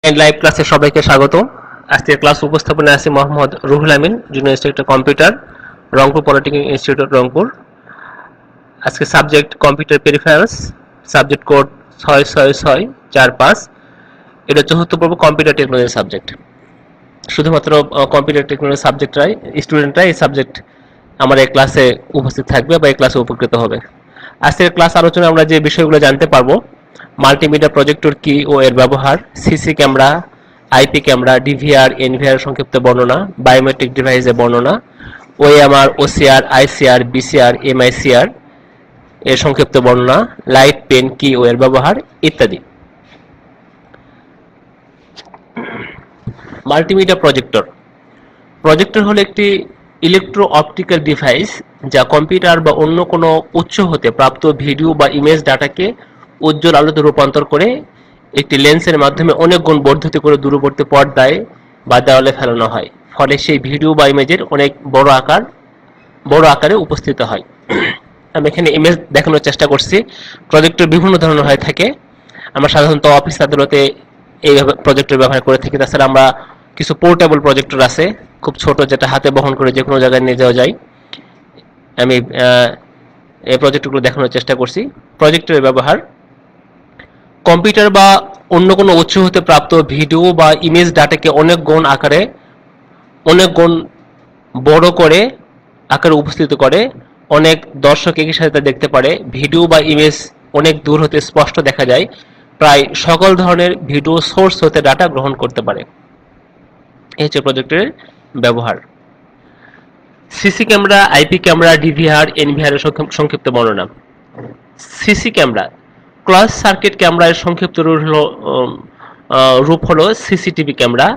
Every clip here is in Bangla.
লাইভ ক্লাসে সবাইকে স্বাগত। আজকের ক্লাস উপস্থাপনায় আছে Mohammad Ruhul Amin, junior instructor computer, Rangpur polytechnic institute Rangpur. আজকে subject computer peripherals, subject code 66645। এটা চতুর্থ পর্ব কম্পিউটার টেকনোলজি সাবজেক্ট। শুধুমাত্র কম্পিউটার টেকনোলজি সাবজেক্টরাই স্টুডেন্টরা এই সাবজেক্ট আমার এই ক্লাসে উপস্থিত থাকবে বা এই ক্লাসে উপকৃত হবে। আজকের ক্লাস আলোচনায় আমরা যে বিষয়গুলো জানতে পারবো: মাল্টিমিডিয়া প্রজেক্টর কি ও এর ব্যবহার, CC camera, IP camera, DVR, NVR সংক্ষিপ্ত বর্ণনা, বায়োমেট্রিক ডিভাইসের বর্ণনা, OMR, OCR, ICR, VCR, MICR এর সংক্ষিপ্ত বর্ণনা, লাইট পেন কি ও এর ব্যবহার ইত্যাদি। মাল্টিমিডিয়া প্রজেক্টর প্রজেক্টর হলো একটি ইলেকট্রো অপটিক্যাল ডিভাইস যা কম্পিউটার বা অন্য কোনো উৎস হতে প্রাপ্ত ভিডিও বা ইমেজ ডাটাকে উজ্জ্বল আলোতে রূপান্তর করে একটি লেন্সের মাধ্যমে অনেক গুণ বর্ধিত করে দূরবর্তী পর্দায় বা দেওয়ালে ফেলানো হয়। ফলে সেই ভিডিও বা ইমেজের অনেক বড় আকারে উপস্থিত হয়। আমি এখানে ইমেজ দেখানোর চেষ্টা করছি। প্রজেক্টর বিভিন্ন ধরনের হয়ে থাকে। আমরা সাধারণত অফিস আদালতে এইভাবে প্রজেক্টর ব্যবহার করে থাকি। তাছাড়া আমরা কিছু পোর্টেবল প্রজেক্টর আছে, খুব ছোট, যেটা হাতে বহন করে যে কোনো জায়গায় নিয়ে যাওয়া যায়। আমি এই প্রজেক্টরগুলো দেখানোর চেষ্টা করছি। প্রজেক্টরের ব্যবহার: কম্পিউটার বা অন্য কোনো উৎস হতে প্রাপ্ত ভিডিও বা ইমেজ ডাটাকে অনেক গুণ বড় করে আকারে উপস্থিত করে অনেক দর্শক একই সাথে তা দেখতে পারে। ভিডিও বা ইমেজ অনেক দূর হতে স্পষ্ট দেখা যায়। প্রায় সকল ধরনের ভিডিও সোর্স হতে ডাটা গ্রহণ করতে পারে। এই হচ্ছে প্রজেক্টরের ব্যবহার। CC camera, IP camera, DVR, NVR এর সংক্ষিপ্ত বর্ণনা। সিসি ক্যামেরা ক্লোজ সার্কিট ক্যামেরার সংক্ষিপ্ত রূপ হলো সিসিটিভি ক্যামেরা।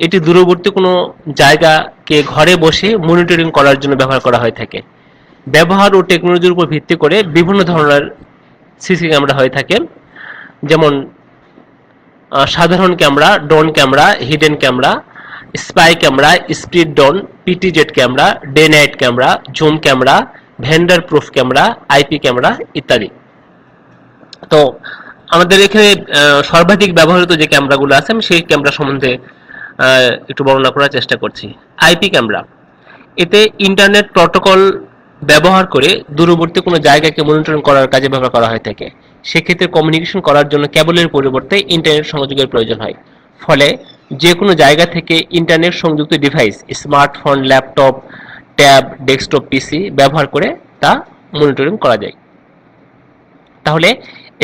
এটি দূরবর্তী কোনো জায়গাকে ঘরে বসে মনিটরিং করার জন্য ব্যবহার করা হয়ে থাকে। ব্যবহার ও টেকনোলজির উপর ভিত্তি করে বিভিন্ন ধরনের সিসি ক্যামেরা হয়ে থাকে, যেমন সাধারণ camera, drone camera, hidden camera, spy camera, speed drone, PTZ camera, day night camera, zoom camera, vendor proof camera, IP camera ইত্যাদি। তো আমাদের এখানে সর্বাধিক ব্যবহৃত যে ক্যামেরাগুলো আছে আমি সেই ক্যামেরা সম্বন্ধে একটু বর্ণনা করার চেষ্টা করছি। আইপি ক্যামেরা, এতে ইন্টারনেট প্রোটোকল ব্যবহার করে দূরবর্তী কোনো জায়গাকে মনিটরিং করার কাজে ব্যবহার করা হয়ে থাকে। সেক্ষেত্রে কমিউনিকেশন করার জন্য কেবলের পরিবর্তে ইন্টারনেট সংযোগের প্রয়োজন হয়। ফলে যে কোনো জায়গা থেকে ইন্টারনেট সংযুক্ত device, smartphone, laptop, tab, desktop পিসি ব্যবহার করে তা মনিটরিং করা যায়। তাহলে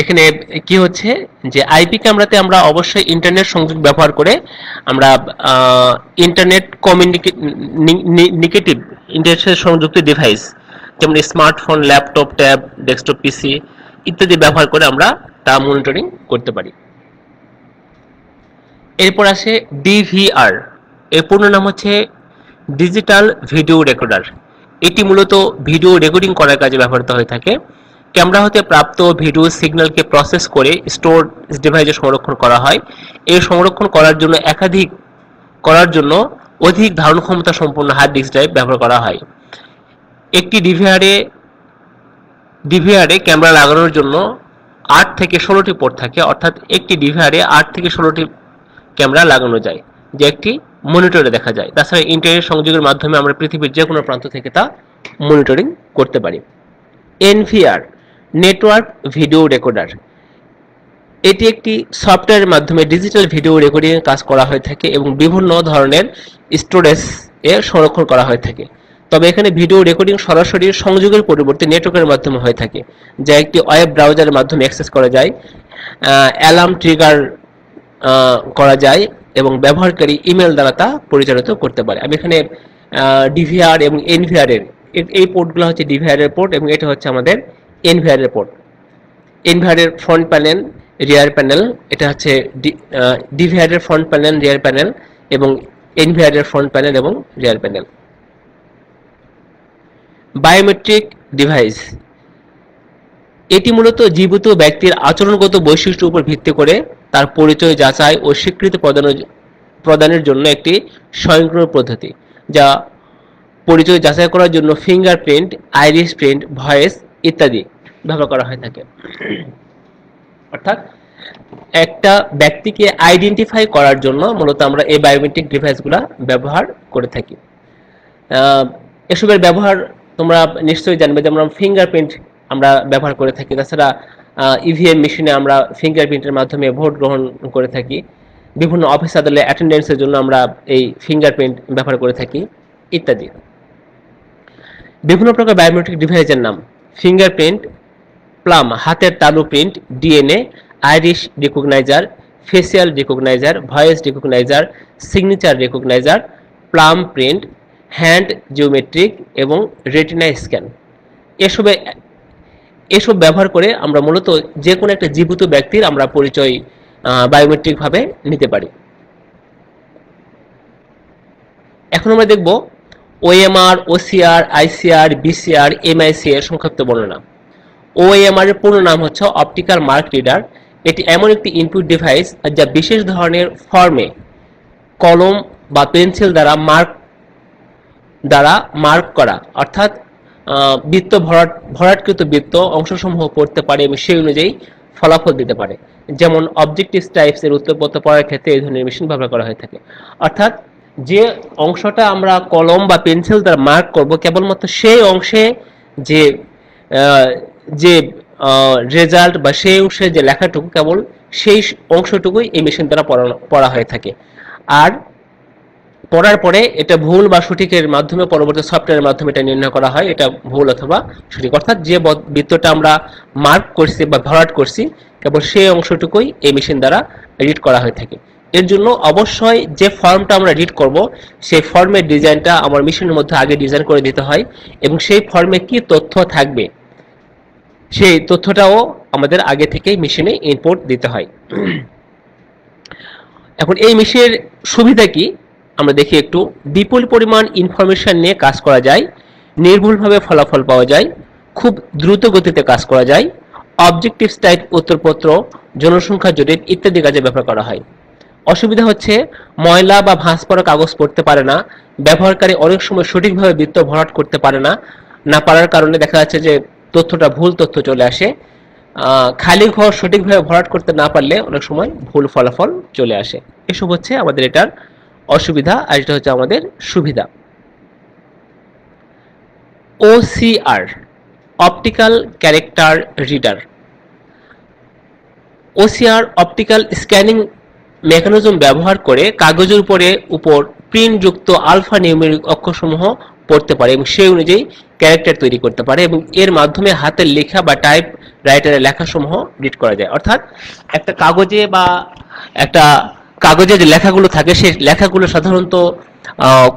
এখানে কি হচ্ছে যে আইপি ক্যামেরাতে আমরা অবশ্যই ইন্টারনেট সংযোগ ব্যবহার করে আমরা ইন্টারনেট কমিউনিকেটিভ ইন্টারনেট সংযুক্ত ডিভাইস, যেমন স্মার্টফোন, ল্যাপটপ, ট্যাব, ডেস্কটপ পিসি ইত্যাদি ব্যবহার করে আমরা তা মনিটরিং করতে পারি। এরপর আসে ডিভিআর। এর পূর্ণ নাম হচ্ছে ডিজিটাল ভিডিও রেকর্ডার। এটি মূলত ভিডিও রেকর্ডিং করার কাজে ব্যবহৃত হয়ে থাকে। ক্যামেরা হতে প্রাপ্ত ভিডিও সিগন্যালকে প্রসেস করে স্টোর ডিভাইসে সংরক্ষণ করা হয়। এই সংরক্ষণ করার জন্য অধিক ধারণ ক্ষমতা সম্পন্ন হার্ড ডিস্ক ড্রাইভ ব্যবহার করা হয়। একটি ডিভিআরে ক্যামেরা লাগানোর জন্য 8 থেকে 16টি পোর্ট থাকে, অর্থাৎ একটি ডিভিআরে 8 থেকে 16টি ক্যামেরা লাগানো যায়, যে একটি মনিটরে দেখা যায়। তাছাড়া ইন্টারনেট সংযোগের মাধ্যমে আমরা পৃথিবীর যে কোনো প্রান্ত থেকে তা মনিটরিং করতে পারি। NVR, network video recorder. এটি একটি সফটওয়্যারের মাধ্যমে ডিজিটাল ভিডিও রেকর্ডিং এর কাজ করা হয়ে থাকে এবং বিভিন্ন ধরনের স্টোরেজ এ সংরক্ষণ করা হয়ে থাকে। তবে এখানে ভিডিও রেকর্ডিং সরাসরি সংযোগের পরিবর্তে নেটওয়ার্কের মাধ্যমে হয়ে থাকে, যা একটি ওয়েব ব্রাউজারের মাধ্যমে অ্যাক্সেস করা যায়, অ্যালার্ম ট্রিগার করা যায় এবং ব্যবহারকারী ইমেল দ্বারা তা পরিচালিত করতে পারে। আমি এখানে ডিভিআর এবং এনভিআর এর এই পোর্টগুলো হচ্ছে ডিভিআর এর পোর্ট এবং এটা হচ্ছে আমাদের এনভিআর এর পোর্ট। এনভিআর এর ফ্রন্ট প্যানেল, রিয়ার প্যানেল, এটা হচ্ছে ডিভিআর এর ফ্রন্ট প্যানেল, রিয়ার প্যানেল এবং এনভিআর এর ফ্রন্ট প্যানেল এবং রিয়ার প্যানেল। বায়োমেট্রিক ডিভাইস, এটি মূলত জীবিত ব্যক্তির আচরণগত বৈশিষ্ট্যের উপর ভিত্তি করে তার পরিচয় যাচাই ও স্বীকৃতি প্রদানের জন্য একটি স্বয়ংক্রিয় পদ্ধতি, যা পরিচয় যাচাই করার জন্য ফিঙ্গারপ্রিন্ট, আইরিস প্রিন্ট, ভয়েস ইত্যাদি ব্যবহার করা হয়ে থাকে। অর্থাৎ একটা ব্যক্তিকে আইডেন্টিফাই করার জন্য মূলত আমরা এই বায়োমেট্রিক ডিভাইসগুলো ব্যবহার করে থাকি। এসবের ব্যবহার তোমরা নিশ্চয়ই জানবে, যেমন ফিঙ্গারপ্রিন্ট আমরা ব্যবহার করে থাকি, তাছাড়া ইভিএম মেশিনে আমরা ফিঙ্গারপ্রিন্টের মাধ্যমে ভোট গ্রহণ করে থাকি, বিভিন্ন অফিস আদালতে অ্যাটেন্ডেন্সের জন্য আমরা এই ফিঙ্গারপ্রিন্ট ব্যবহার করে থাকি ইত্যাদি। বিভিন্ন প্রকার বায়োমেট্রিক ডিভাইসের নাম: ফিঙ্গারপ্রিন্ট, প্লাম হাতের তালু print, DNA, iris recognizer, facial recognizer, voice recognizer, signature recognizer, palm print, hand geometric এবং রেটিনা স্ক্যান। এসব ব্যবহার করে আমরা মূলত যে কোনো একটা জীবিত ব্যক্তির আমরা পরিচয় বায়োমেট্রিক ভাবে নিতে পারি। এখন আমরা দেখব OMR, OCR, ICR, VCR, MIC এর সংক্ষিপ্ত বর্ণনা। ওএমআর এর পুরো নাম হচ্ছে অপটিক্যাল মার্ক রিডার। এটি এমন একটি ইনপুট ডিভাইস যা বিশেষ ধরনের ফর্মে কলম বা পেন্সিল দ্বারা মার্ক করা, অর্থাৎ বৃত্ত ভরাটকৃত বৃত্ত অংশসমূহ পড়তে পারে এবং সেই অনুযায়ী ফলাফল দিতে পারে। যেমন অবজেক্টিভ টাইপস এর উত্তরপত্র পড়ার ক্ষেত্রে এই ধরনের মেশিন ব্যবহার করা হয়ে থাকে। অর্থাৎ যে অংশটা আমরা কলম বা পেন্সিল দ্বারা মার্ক করব, কেবলমাত্র সেই অংশে যে যে রেজাল্ট বা সেই অংশে যে লেখাটুকু, কেবল সেই অংশটুকুই এই মেশিন দ্বারা পড়া হয়ে থাকে। আর পড়ার পরে এটা ভুল বা সঠিকের মাধ্যমে পরবর্তী সফটওয়্যারের মাধ্যমে এটা নির্ণয় করা হয়, এটা ভুল অথবা সঠিক। অর্থাৎ যে বৃত্তটা আমরা মার্ক করছি বা ভরাট করছি, কেবল সেই অংশটুকুই এই মেশিন দ্বারা রিড করা হয়ে থাকে। এর জন্য অবশ্যই যে ফর্মটা আমরা রিড করব, সেই ফর্মের ডিজাইনটা আমার মেশিনের মধ্যে আগে ডিজাইন করে দিতে হয় এবং সেই ফর্মে কি তথ্য থাকবে সেই তথ্যটাও আমাদের আগে থেকেই মেশিনে ইনপুট দিতে হয়। এখন এই মেশিনের সুবিধা কি আমরা দেখি একটু। বিপুল পরিমাণ ইনফরমেশন নিয়ে কাজ করা যায়, নির্ভুলভাবে ফলাফল পাওয়া যায়, খুব দ্রুত গতিতে কাজ করা যায়, অবজেক্টিভ টাইপ উত্তরপত্র, জনসংখ্যা জরিপ ইত্যাদি কাজে ব্যবহার করা হয়। অসুবিধা হচ্ছে ময়লা বা ভাঁজ পড়া কাগজ পড়তে পারে না, ব্যবহারকারী অনেক সময় সঠিকভাবে বৃত্ত ভরাট করতে পারে না পারার কারণে দেখা যাচ্ছে যে তথ্যটা ভুল তথ্য চলে আসে। খালি ঘর সঠিকভাবে ভরাট করতে না পারলে অনেক সময় ভুল ফলাফল চলে আসে। এসব হচ্ছে আমাদের এটার অসুবিধা, আর এটা হচ্ছে আমাদের সুবিধা। OCR, optical character reader. OCR optical scanning mechanism ব্যবহার করে কাগজের উপর প্রিন্টযুক্ত আলফা নিউমেরিক অক্ষরসমূহ পড়তে পারে এবং সেই অনুযায়ী ক্যারেক্টার তৈরি করতে পারে এবং এর মাধ্যমে হাতের লেখা বা টাইপ রাইটারের লেখাসমূহ রিড করা যায়। অর্থাৎ একটা কাগজে যে লেখাগুলো থাকে, সেই লেখাগুলো সাধারণত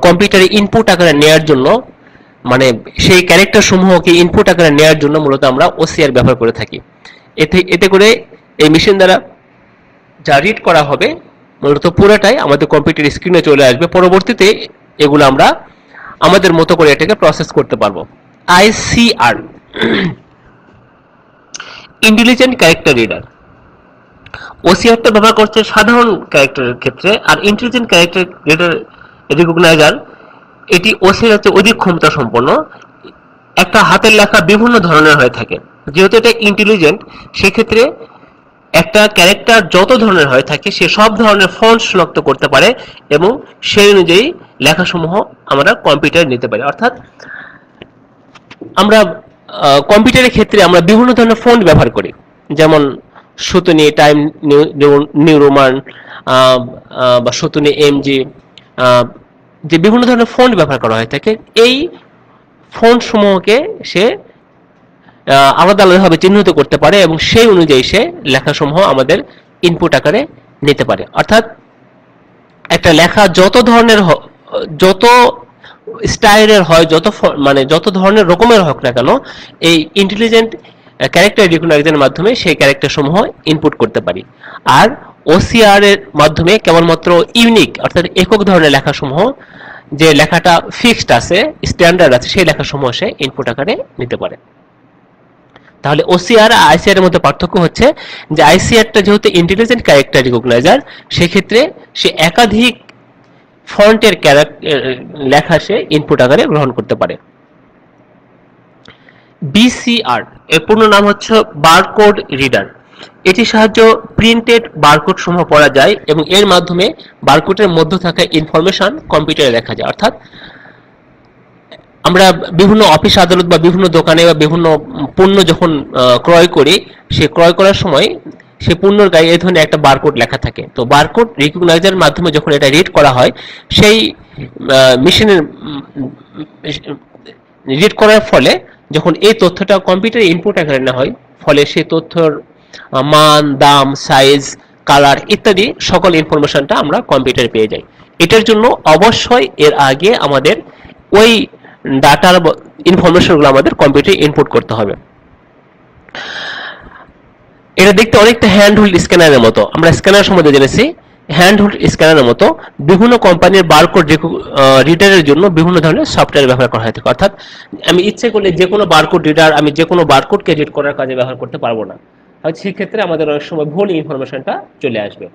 কম্পিউটারে ইনপুট আকারে নেওয়ার জন্য, মানে সেই ক্যারেক্টার সমূহকে ইনপুট আকারে নেওয়ার জন্য মূলত আমরা ওসিআর ব্যবহার করে থাকি। এতে করে এই মেশিন দ্বারা যা রিড করা হবে মূলত পুরোটাই আমাদের কম্পিউটার স্ক্রিনে চলে আসবে। পরবর্তীতে এগুলো আমরা আমাদের মতো করে এটাকে প্রসেস করতে পারবো। ICR, intelligent character reader. ওসিআরটা ব্যবহার করছে সাধারণ ক্যারেক্টারের ক্ষেত্রে, আর ইন্টেলিজেন্ট ক্যারেক্টার রিডার রিকগনাইজার এটি ওসিআর হচ্ছে অধিক ক্ষমতা সম্পন্ন। একটা হাতের লেখা বিভিন্ন ধরনের হয়ে থাকে, যেহেতু এটা ইন্টেলিজেন্ট, সেক্ষেত্রে একটা ক্যারেক্টার যত ধরনের হয়ে থাকে সে সব ধরনের ফন্ট শনাক্ত করতে পারে এবং সেই অনুযায়ী লেখাসমূহ আমরা কম্পিউটারে নিতে পারি। অর্থাৎ আমরা কম্পিউটারের ক্ষেত্রে আমরা বিভিন্ন ধরনের ফন্ট ব্যবহার করি, যেমন সুতুনি, টাইম নিউ রোমান বা সুতুনি এমজি, যে বিভিন্ন ধরনের ফন্ট ব্যবহার করা হয়ে থাকে। এই ফন্ট সমূহকে সে আলাদা আলাদাভাবে চিহ্নিত করতে পারে এবং সেই অনুযায়ী সে লেখাসমূহ আমাদের ইনপুট আকারে নিতে পারে। অর্থাৎ একটা লেখা যত স্টাইলের হয়, যত ধরনের রকমের হোক না কেন, এই ইন্টেলিজেন্ট ক্যারেক্টার রিকগনাইজারের মাধ্যমে সেই ক্যারেক্টার সমূহ ইনপুট করতে পারি। আর ওসিআর এর মাধ্যমে কেবলমাত্র ইউনিক অর্থাৎ একক ধরনের লেখাসমূহ, যে লেখাটা ফিক্সড আছে, স্ট্যান্ডার্ড আছে, সেই লেখাসমূহ সে ইনপুট আকারে নিতে পারে। তাহলে ওসিআর আর আইসিআর এর মধ্যে পার্থক্য হচ্ছে যে আইসিআরটা যেহেতু ইন্টেলিজেন্ট ক্যারেক্টার রিকগনাইজার, সেক্ষেত্রে সে একাধিক ফন্টের লেখা সে ইনপুট আকারে গ্রহণ করতে পারে। বিসিআর এর পূর্ণ নাম হচ্ছে বারকোড রিডার। এটির সাহায্যে প্রিন্টেড বারকোড সমূহ পড়া যায় এবং এর মাধ্যমে বারকোডের মধ্যে থাকা ইনফরমেশন কম্পিউটারে লেখা যায়। অর্থাৎ আমরা বিভিন্ন অফিস আদালত বা বিভিন্ন দোকানে বা বিভিন্ন পণ্য যখন ক্রয় করি, সে ক্রয় করার সময় সে পণ্যের গায়ে এই ধরনের একটা বারকোড লেখা থাকে। তো বারকোড রিকগনাইজারের মাধ্যমে যখন এটা রিড করা হয়, সেই মেশিনের রিড করার ফলে যখন এই তথ্যটা কম্পিউটারে ইনপুট আকারে নেওয়া হয়, ফলে সেই তথ্যর মান, দাম, সাইজ, কালার ইত্যাদি সকল ইনফরমেশনটা আমরা কম্পিউটারে পেয়ে যাই। এটার জন্য অবশ্যই এর আগে আমাদের ওই ডাটার ইনফরমেশনগুলো আমাদের কম্পিউটারে ইনপুট করতে হবে। এটা দেখতে অনেকটা হ্যান্ড হোল্ড স্ক্যানারের মতো। আমরা স্ক্যানার সম্বন্ধে জেনেছি, হ্যান্ড হোল্ড স্ক্যানারের মতো বিভিন্ন কোম্পানির বারকোড রিডারের জন্য বিভিন্ন ধরনের সফটওয়্যার ব্যবহার করা হয় থাকে। অর্থাৎ আমি ইচ্ছে করলে যে কোনো বারকোড রিডার আমি যে কোনো বারকোডকে রিড করার কাজে ব্যবহার করতে পারবো না, হয়তো সেক্ষেত্রে আমাদের অনেক সময় ভুল ইনফরমেশনটা চলে আসবে।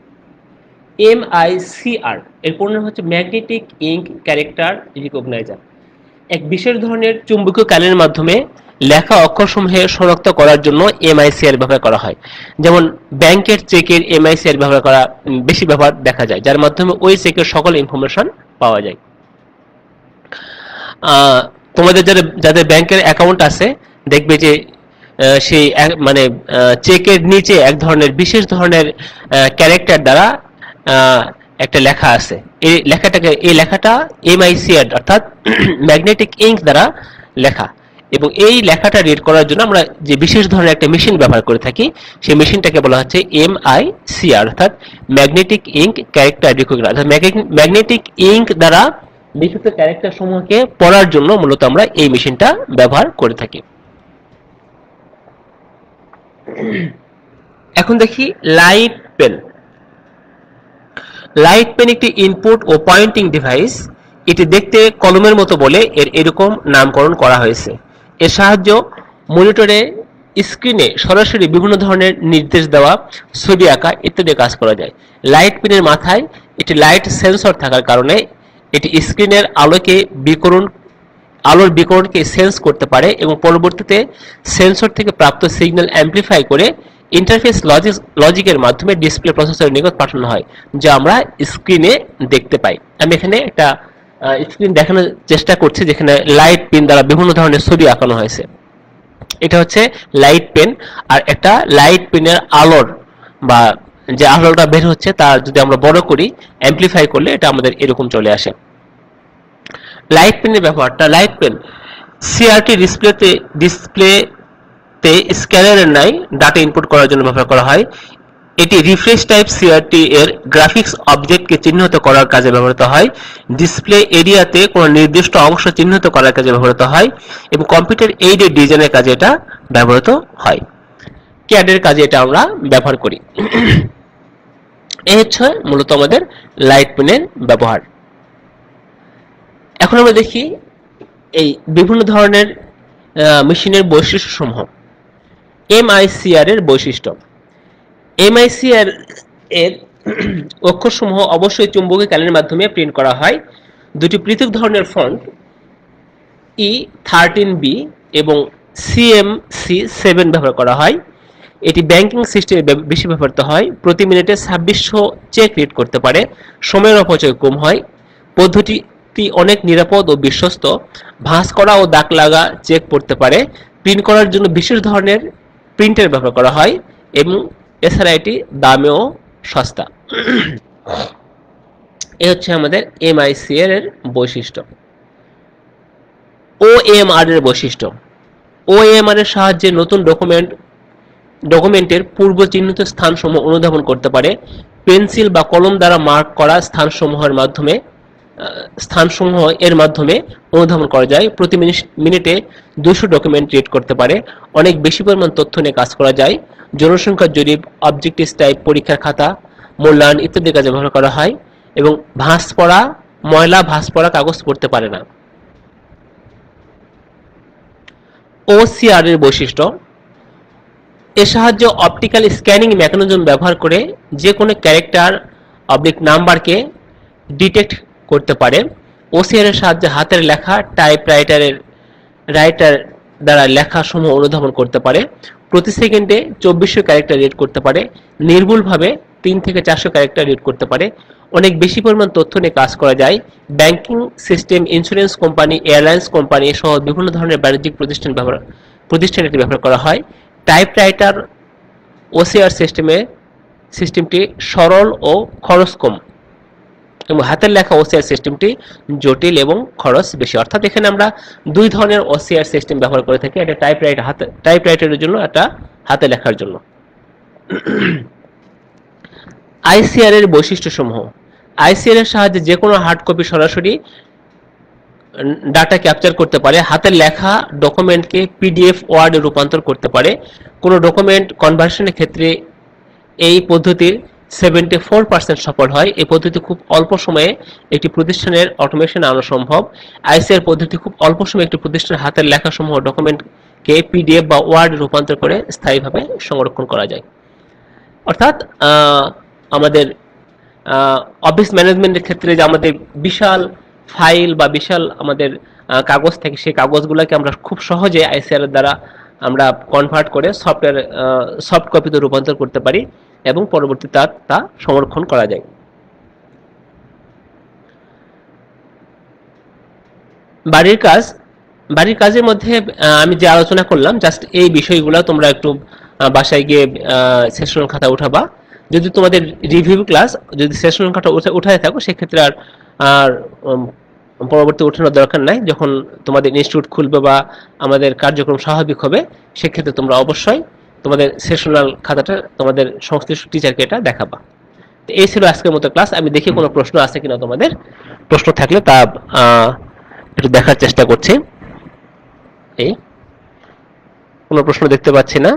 MICR এর পূর্ণ হচ্ছে ম্যাগনেটিক ইঙ্ক ক্যারেক্টার রিকগনাইজার। এক বিশেষ ধরনের চুম্বকীয় কালির মাধ্যমে লেখা অক্ষরসমূহে শনাক্ত করার জন্য MICR ব্যবহার করা হয়। যেমন ব্যাংকের চেকের MICR ব্যবহার করা বেশি ব্যবহার দেখা যায়, যার মাধ্যমে ওই চেকের সকল ইনফরমেশন পাওয়া যায়। তোমাদের যাদের ব্যাংকের অ্যাকাউন্ট আছে, দেখবে যে সেই মানে চেকের নিচে এক ধরনের বিশেষ ধরনের ক্যারেক্টার দ্বারা একটা লেখা আছে। এই লেখাটা MICR অর্থাৎ ম্যাগনেটিক ইঙ্ক দ্বারা লেখা, এবং এই লেখাটা রিড করার জন্য আমরা যে বিশেষ ধরনের একটা মেশিন ব্যবহার করে থাকি, সেই মেশিনটাকে বলা হচ্ছে MICR অর্থাৎ ম্যাগনেটিক ইঙ্ক ক্যারেক্টার রিকগনাইজার। অর্থাৎ ম্যাগনেটিক ইঙ্ক দ্বারা লিখিত ক্যারেক্টার সমূহকে পড়ার জন্য মূলত আমরা এই মেশিনটা ব্যবহার করে থাকি। এখন দেখি লাইট পেন। লাইট পেন একটি ইনপুট ও পয়েন্টিং ডিভাইস। এটি দেখতে কলমের মতো বলে এর এরকম নামকরণ করা হয়েছে। এর সাহায্যে মনিটরে স্ক্রিনে সরাসরি বিভিন্ন ধরনের নির্দেশ দেওয়া, ছবি আঁকা ইত্যাদি কাজ করা যায়। লাইট পেনের মাথায় একটি লাইট সেন্সর থাকার কারণে এটি স্ক্রিনের আলোর বিকিরণকে সেন্স করতে পারে এবং পরবর্তীতে সেন্সর থেকে প্রাপ্ত সিগন্যাল অ্যাম্প্লিফাই করে ইন্টারফেস লজিকের মাধ্যমে ডিসপ্লে প্রসেসরের নিকট পাঠানো হয়, যা আমরা স্ক্রিনে দেখতে পাই। আমি এখানে একটা স্ক্রিন দেখানোর চেষ্টা করছি যেখানে লাইট পেন দ্বারা বিভিন্ন ধরনের ছবি আঁকানো হয়েছে। এটা হচ্ছে লাইট পেন। আর একটা লাইট পেনের আলোর বা যে আলোটা বের হচ্ছে তা যদি আমরা বড় করি, অ্যাম্প্লিফাই করলে এটা আমাদের এরকম চলে আসে। লাইট পেনের ব্যবহারটা, লাইট পেন CRT ডিসপ্লেতে স্ক্যানারের নাই ডাটা ইনপুট করার জন্য ব্যবহার করা হয়। এটি রিফ্রেশ টাইপ CRT এর গ্রাফিক্স অবজেক্টকে চিহ্নিত করার কাজে ব্যবহৃত হয়। ডিসপ্লে এরিয়াতে কোনো নির্দিষ্ট অংশ চিহ্নিত করার কাজে ব্যবহৃত হয় এবং কম্পিউটার এইডেড ডিজাইনের কাজে এটা ব্যবহৃত হয়। ক্যাডের কাজে এটা আমরা ব্যবহার করি। এই হচ্ছে মূলত আমাদের লাইট পেনের ব্যবহার। এখন আমরা দেখি এই বিভিন্ন ধরনের মেশিনের বৈশিষ্ট্যসমূহ। MICR এর বৈশিষ্ট্য। MICR এর অক্ষরসমূহ অবশ্যই চুম্বকীয় কালির মাধ্যমে প্রিন্ট করা হয়। দুটি পৃথক ধরনের ফন্ট E13B এবং CMC7 ব্যবহার করা হয়। এটি ব্যাংকিং সিস্টেমে বেশি ব্যবহৃত হয়। প্রতি মিনিটে 2600 চেক রিড করতে পারে। সময়ের অপচয় কম হয়। পদ্ধতিটি অনেক নিরাপদ ও বিশ্বস্ত। ভাঁজ করা ও দাগ লাগা চেক পড়তে পারে। প্রিন্ট করার জন্য বিশেষ ধরনের প্রিন্টার ব্যবহার করা হয় এবং এছাড়া এটি দামেও সস্তা। এ হচ্ছে আমাদের MICR এর বৈশিষ্ট্য। OMR এর বৈশিষ্ট্য। OMR এর সাহায্যে নতুন ডকুমেন্টের পূর্ব চিহ্নিত স্থানসমূহ অনুধাবন করতে পারে। পেন্সিল বা কলম দ্বারা মার্ক করা স্থানসমূহ এর মাধ্যমে অনুধাবন করা যায়। প্রতি মিনিটে 200 ডকুমেন্ট রিড করতে পারে। অনেক বেশি পরিমাণ তথ্য নিয়ে কাজ করা যায়। জনসংখ্যা জরিপ, অবজেক্টিভ টাইপ, পরীক্ষার খাতা, মূল্যায়ন ইত্যাদি কাজে ব্যবহার করা হয় এবং ময়লা ভাঁজ পড়া কাগজ পড়তে পারে না। OCR এর বৈশিষ্ট্য। এর সাহায্যে অপটিক্যাল স্ক্যানিং মেকানিজম ব্যবহার করে যে কোনো ক্যারেক্টার নাম্বারকে ডিটেক্ট করতে পারে। OCR এর সাহায্যে হাতের লেখা রাইটার দ্বারা লেখা সমূহ অনুধাবন করতে পারে। প্রতি সেকেন্ডে 2400 ক্যারেক্টার রিড করতে পারে, নির্ভুলভাবে 3 থেকে 400 ক্যারেক্টার রিড করতে পারে। অনেক বেশি পরিমাণ তথ্য নিয়ে কাজ করা যায়। Banking system, insurance company, airlines company সহ বিভিন্ন ধরনের বাণিজ্যিক প্রতিষ্ঠানে এটি ব্যবহার করা হয়। টাইপরাইটার ওসিআর সিস্টেমটি সরল ও খরচ কম, এবং হাতের লেখা ওসিআর সিস্টেমটি জটিল এবং খরচ বেশি। অর্থাৎ এখানে আমরা দুই ধরনের ওসিআর সিস্টেম ব্যবহার করে থাকি, একটা টাইপরাইটারের জন্য, একটা হাতে লেখার জন্য। আইসিআর এর বৈশিষ্ট্যসমূহ। আইসিআর এর সাহায্যে যে কোনো হার্ড কপি সরাসরি ডাটা ক্যাপচার করতে পারে, হাতের লেখা ডকুমেন্টকে পিডিএফ ওয়ার্ডে রূপান্তর করতে পারে। কোনো ডকুমেন্ট কনভার্সনের ক্ষেত্রে এই পদ্ধতির 74% সফল হয়। এই পদ্ধতি খুব অল্প সময়ে একটি প্রতিষ্ঠানের অটোমেশন আনা সম্ভব। আইসিআর পদ্ধতি খুব অল্প সময়ে একটি প্রতিষ্ঠানের হাতের লেখা সমূহ ডকুমেন্টকে পিডিএফ বা ওয়ার্ড রূপান্তর করে স্থায়ীভাবে সংরক্ষণ করা যায়। অর্থাৎ আমাদের অফিস ম্যানেজমেন্টের ক্ষেত্রে যে আমাদের বিশাল ফাইল বা বিশাল আমাদের কাগজ থাকে, সেই কাগজগুলোকে আমরা খুব সহজে আইসিআর এর দ্বারা আমরা কনভার্ট করে সফট কপিতে রূপান্তর করতে পারি এবং পরবর্তীতে তা সংরক্ষণ করা যায়। বাড়ির কাজের মধ্যে আমি যে আলোচনা করলাম, জাস্ট এই বিষয়গুলো তোমরা একটু বাসায় গিয়ে সেশন খাতা উঠাবা। যদি তোমাদের রিভিউ ক্লাস যদি সেশন খাতা উঠাতে থাকো, সেক্ষেত্রে আর পরবর্তী ওঠানোর দরকার নাই। যখন তোমাদের ইনস্টিটিউট খুলবে বা আমাদের কার্যক্রম স্বাভাবিক হবে, সেক্ষেত্রে তোমরা অবশ্যই তোমাদের সেশনাল খাতাটা তোমাদের সংশ্লিষ্ট টিচারকে এটা দেখাবা। তো এই ছিল আজকের মতো ক্লাস। আমি দেখি কোনো প্রশ্ন আছে কিনা, তোমাদের প্রশ্ন থাকলে তা একটু দেখার চেষ্টা করছি। এই কোনো প্রশ্ন দেখতে পাচ্ছি না।